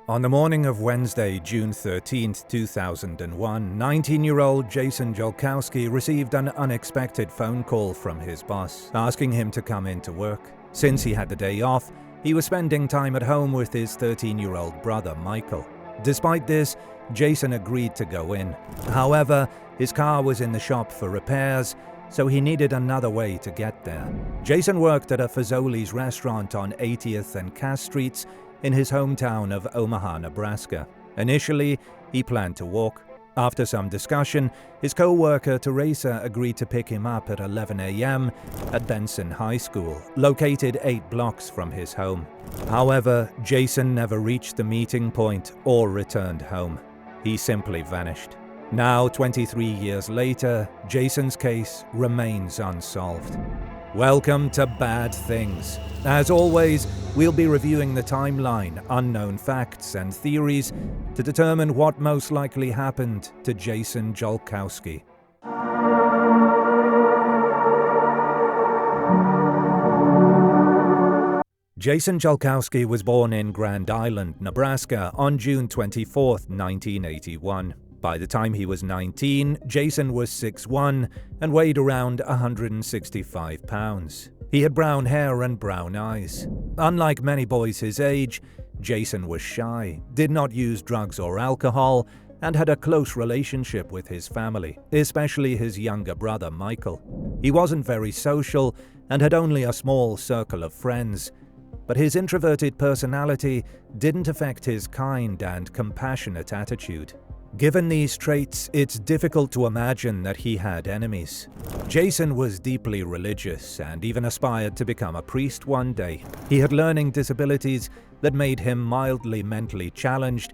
On the morning of Wednesday, June 13, 2001, 19-year-old Jason Jolkowski received an unexpected phone call from his boss, asking him to come into work. Since he had the day off, he was spending time at home with his 13-year-old brother, Michael. Despite this, Jason agreed to go in. However, his car was in the shop for repairs, so he needed another way to get there. Jason worked at a Fazoli's restaurant on 80th and Cass Streets in his hometown of Omaha, Nebraska. Initially, he planned to walk. After some discussion, his co-worker Teresa agreed to pick him up at 11 a.m. at Benson High School, located 8 blocks from his home. However, Jason never reached the meeting point or returned home. He simply vanished. Now, 23 years later, Jason's case remains unsolved. Welcome to Bad Things. As always, we'll be reviewing the timeline, unknown facts, and theories to determine what most likely happened to Jason Jolkowski. Jason Jolkowski was born in Grand Island, Nebraska on June 24, 1981. By the time he was 19, Jason was 6'1" and weighed around 165 pounds. He had brown hair and brown eyes. Unlike many boys his age, Jason was shy, did not use drugs or alcohol, and had a close relationship with his family, especially his younger brother Michael. He wasn't very social and had only a small circle of friends, but his introverted personality didn't affect his kind and compassionate attitude. Given these traits, it's difficult to imagine that he had enemies. Jason was deeply religious and even aspired to become a priest one day. He had learning disabilities that made him mildly mentally challenged,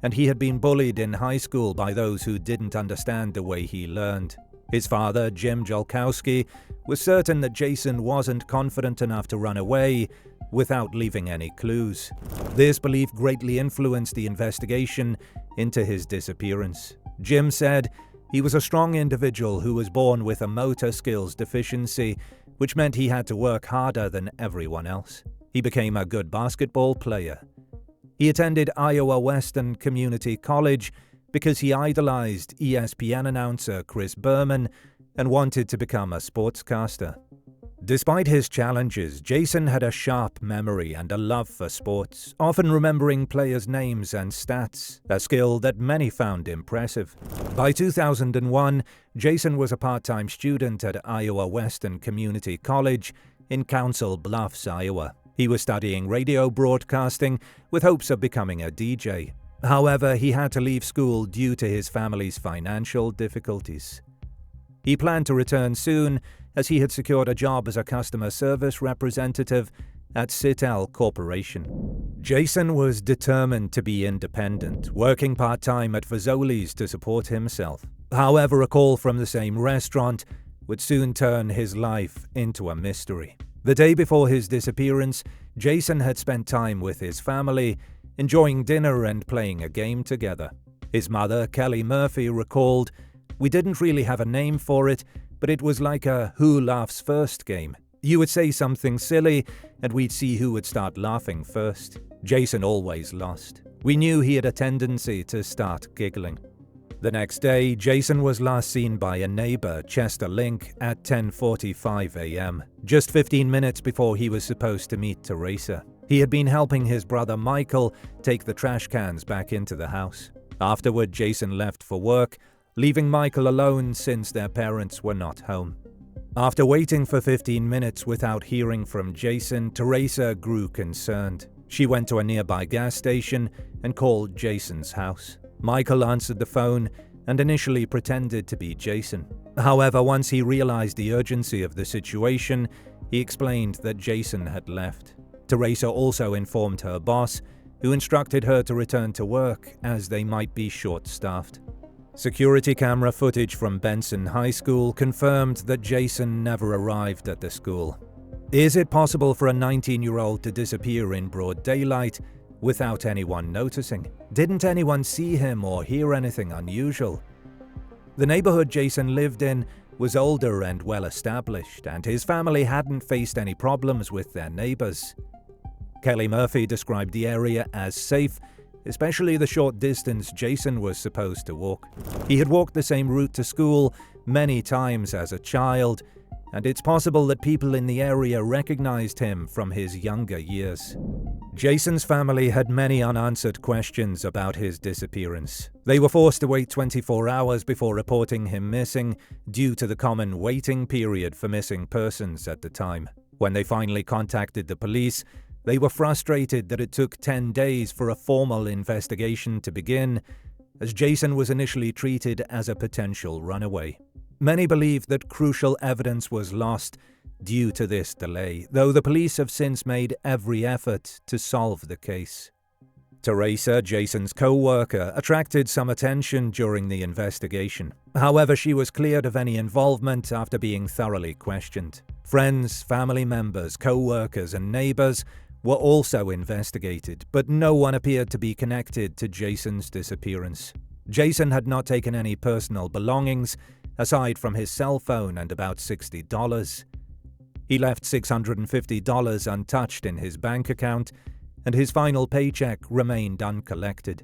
and he had been bullied in high school by those who didn't understand the way he learned. His father, Jim Jolkowski, was certain that Jason wasn't confident enough to run away without leaving any clues. This belief greatly influenced the investigation into his disappearance. Jim said he was a strong individual who was born with a motor skills deficiency, which meant he had to work harder than everyone else. He became a good basketball player. He attended Iowa Western Community College because he idolized ESPN announcer Chris Berman and wanted to become a sportscaster. Despite his challenges, Jason had a sharp memory and a love for sports, often remembering players' names and stats, a skill that many found impressive. By 2001, Jason was a part-time student at Iowa Western Community College in Council Bluffs, Iowa. He was studying radio broadcasting with hopes of becoming a DJ. However, he had to leave school due to his family's financial difficulties. He planned to return soon, as he had secured a job as a customer service representative at Citel Corporation. Jason was determined to be independent, working part-time at Fazoli's to support himself. However, a call from the same restaurant would soon turn his life into a mystery. The day before his disappearance, Jason had spent time with his family, enjoying dinner and playing a game together. His mother, Kelly Murphy, recalled, "We didn't really have a name for it, but it was like a who laughs first game. You would say something silly, and we'd see who would start laughing first. Jason always lost. We knew he had a tendency to start giggling." The next day, Jason was last seen by a neighbor, Chester Link, at 10:45 a.m., just 15 minutes before he was supposed to meet Teresa. He had been helping his brother Michael take the trash cans back into the house. Afterward, Jason left for work, leaving Michael alone since their parents were not home. After waiting for 15 minutes without hearing from Jason, Teresa grew concerned. She went to a nearby gas station and called Jason's house. Michael answered the phone and initially pretended to be Jason. However, once he realized the urgency of the situation, he explained that Jason had left. Teresa also informed her boss, who instructed her to return to work as they might be short-staffed. Security camera footage from Benson High School confirmed that Jason never arrived at the school. Is it possible for a 19-year-old to disappear in broad daylight without anyone noticing? Didn't anyone see him or hear anything unusual? The neighborhood Jason lived in was older and well-established, and his family hadn't faced any problems with their neighbors. Kelly Murphy described the area as safe, especially the short distance Jason was supposed to walk. He had walked the same route to school many times as a child, and it's possible that people in the area recognized him from his younger years. Jason's family had many unanswered questions about his disappearance. They were forced to wait 24 hours before reporting him missing due to the common waiting period for missing persons at the time. When they finally contacted the police, they were frustrated that it took 10 days for a formal investigation to begin, as Jason was initially treated as a potential runaway. Many believe that crucial evidence was lost due to this delay, though the police have since made every effort to solve the case. Teresa, Jason's co-worker, attracted some attention during the investigation. However, she was cleared of any involvement after being thoroughly questioned. Friends, family members, co-workers, and neighbors were also investigated, but no one appeared to be connected to Jason's disappearance. Jason had not taken any personal belongings, aside from his cell phone and about $60. He left $650 untouched in his bank account, and his final paycheck remained uncollected.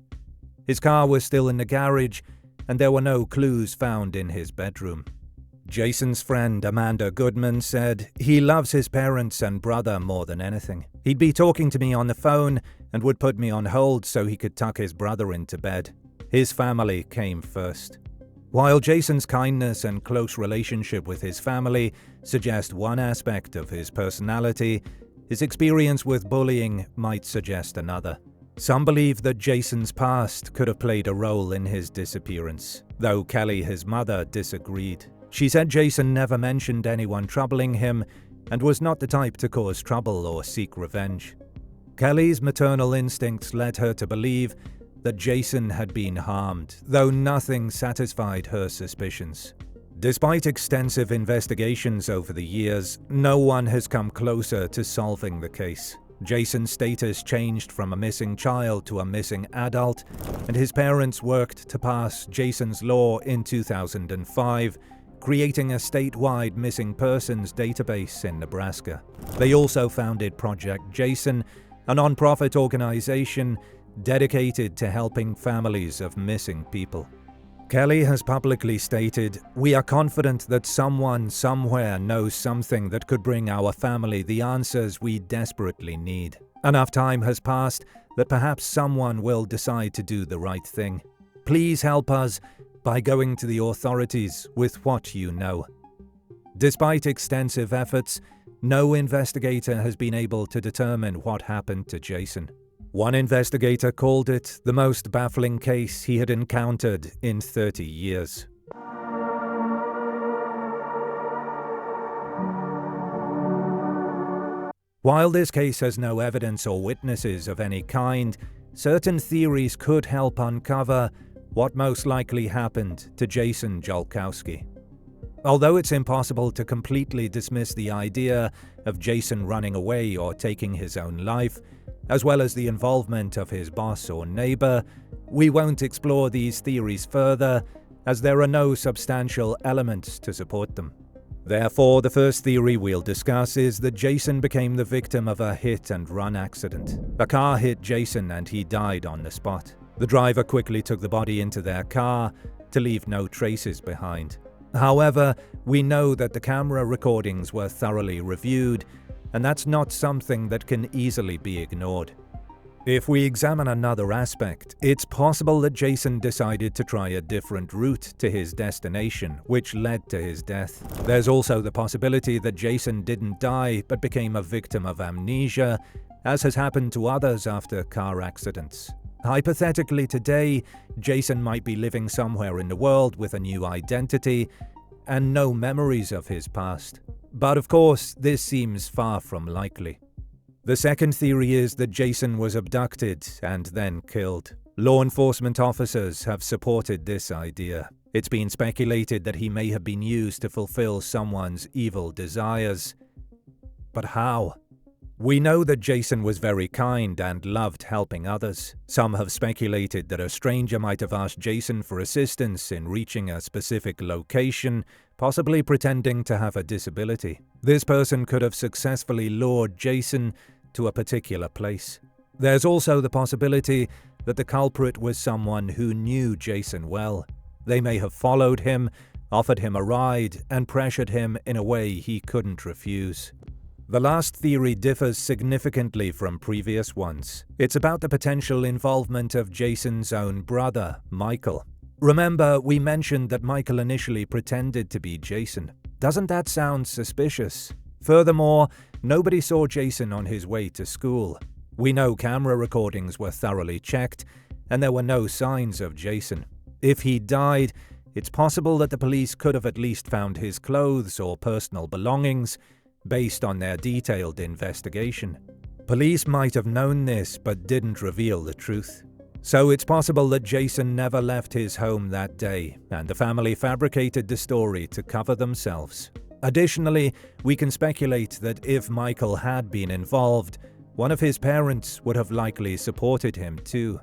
His car was still in the garage, and there were no clues found in his bedroom. Jason's friend Amanda Goodman said he loves his parents and brother more than anything. He'd be talking to me on the phone and would put me on hold so he could tuck his brother into bed. His family came first. While Jason's kindness and close relationship with his family suggest one aspect of his personality, his experience with bullying might suggest another. Some believe that Jason's past could have played a role in his disappearance, though Kelly, his mother, disagreed. She said Jason never mentioned anyone troubling him and was not the type to cause trouble or seek revenge. Kelly's maternal instincts led her to believe that Jason had been harmed, though nothing satisfied her suspicions. Despite extensive investigations over the years, no one has come closer to solving the case. Jason's status changed from a missing child to a missing adult, and his parents worked to pass Jason's Law in 2005, creating a statewide missing persons database in Nebraska. They also founded Project Jason, a non-profit organization dedicated to helping families of missing people. Kelly has publicly stated, "We are confident that someone somewhere knows something that could bring our family the answers we desperately need. Enough time has passed that perhaps someone will decide to do the right thing. Please help us by going to the authorities with what you know." Despite extensive efforts, no investigator has been able to determine what happened to Jason. One investigator called it the most baffling case he had encountered in 30 years. While this case has no evidence or witnesses of any kind, certain theories could help uncover what most likely happened to Jason Jolkowski. Although it's impossible to completely dismiss the idea of Jason running away or taking his own life, as well as the involvement of his boss or neighbor, we won't explore these theories further, as there are no substantial elements to support them. Therefore, the first theory we'll discuss is that Jason became the victim of a hit-and-run accident. A car hit Jason and he died on the spot. The driver quickly took the body into their car to leave no traces behind. However, we know that the camera recordings were thoroughly reviewed, and that's not something that can easily be ignored. If we examine another aspect, it's possible that Jason decided to try a different route to his destination, which led to his death. There's also the possibility that Jason didn't die but became a victim of amnesia, as has happened to others after car accidents. Hypothetically today, Jason might be living somewhere in the world with a new identity and no memories of his past. But of course, this seems far from likely. The second theory is that Jason was abducted and then killed. Law enforcement officers have supported this idea. It's been speculated that he may have been used to fulfill someone's evil desires. But how? We know that Jason was very kind and loved helping others. Some have speculated that a stranger might have asked Jason for assistance in reaching a specific location, possibly pretending to have a disability. This person could have successfully lured Jason to a particular place. There's also the possibility that the culprit was someone who knew Jason well. They may have followed him, offered him a ride, and pressured him in a way he couldn't refuse. The last theory differs significantly from previous ones. It's about the potential involvement of Jason's own brother, Michael. Remember, we mentioned that Michael initially pretended to be Jason. Doesn't that sound suspicious? Furthermore, nobody saw Jason on his way to school. We know camera recordings were thoroughly checked, and there were no signs of Jason. If he died, it's possible that the police could have at least found his clothes or personal belongings, based on their detailed investigation. Police might have known this, but didn't reveal the truth. So it's possible that Jason never left his home that day, and the family fabricated the story to cover themselves. Additionally, we can speculate that if Michael had been involved, one of his parents would have likely supported him too.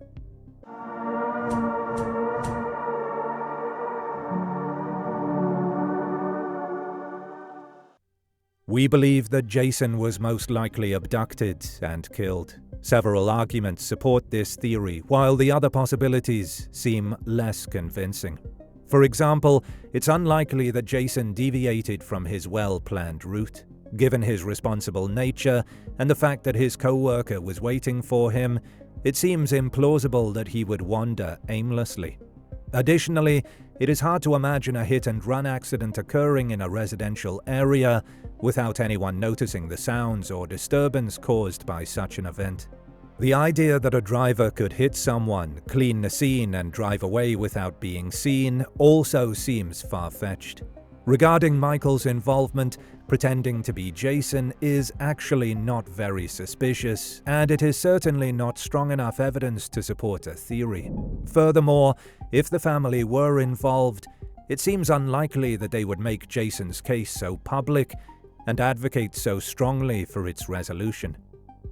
We believe that Jason was most likely abducted and killed. Several arguments support this theory, while the other possibilities seem less convincing. For example, it's unlikely that Jason deviated from his well-planned route. Given his responsible nature and the fact that his co-worker was waiting for him, it seems implausible that he would wander aimlessly. Additionally, it is hard to imagine a hit-and-run accident occurring in a residential area without anyone noticing the sounds or disturbance caused by such an event. The idea that a driver could hit someone, clean the scene, and drive away without being seen also seems far-fetched. Regarding Michael's involvement, pretending to be Jason is actually not very suspicious, and it is certainly not strong enough evidence to support a theory. Furthermore, if the family were involved, it seems unlikely that they would make Jason's case so public and advocate so strongly for its resolution.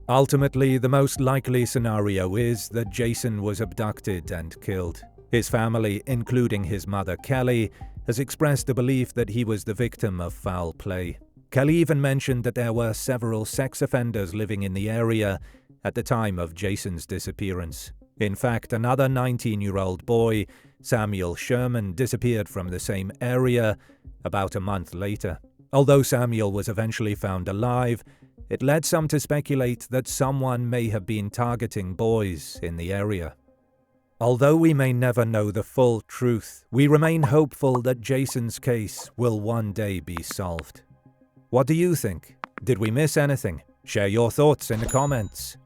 Ultimately, the most likely scenario is that Jason was abducted and killed. His family, including his mother Kelly, has expressed a belief that he was the victim of foul play. Kelly even mentioned that there were several sex offenders living in the area at the time of Jason's disappearance. In fact, another 19-year-old boy, Samuel Sherman, disappeared from the same area about a month later. Although Samuel was eventually found alive, it led some to speculate that someone may have been targeting boys in the area. Although we may never know the full truth, we remain hopeful that Jason's case will one day be solved. What do you think? Did we miss anything? Share your thoughts in the comments.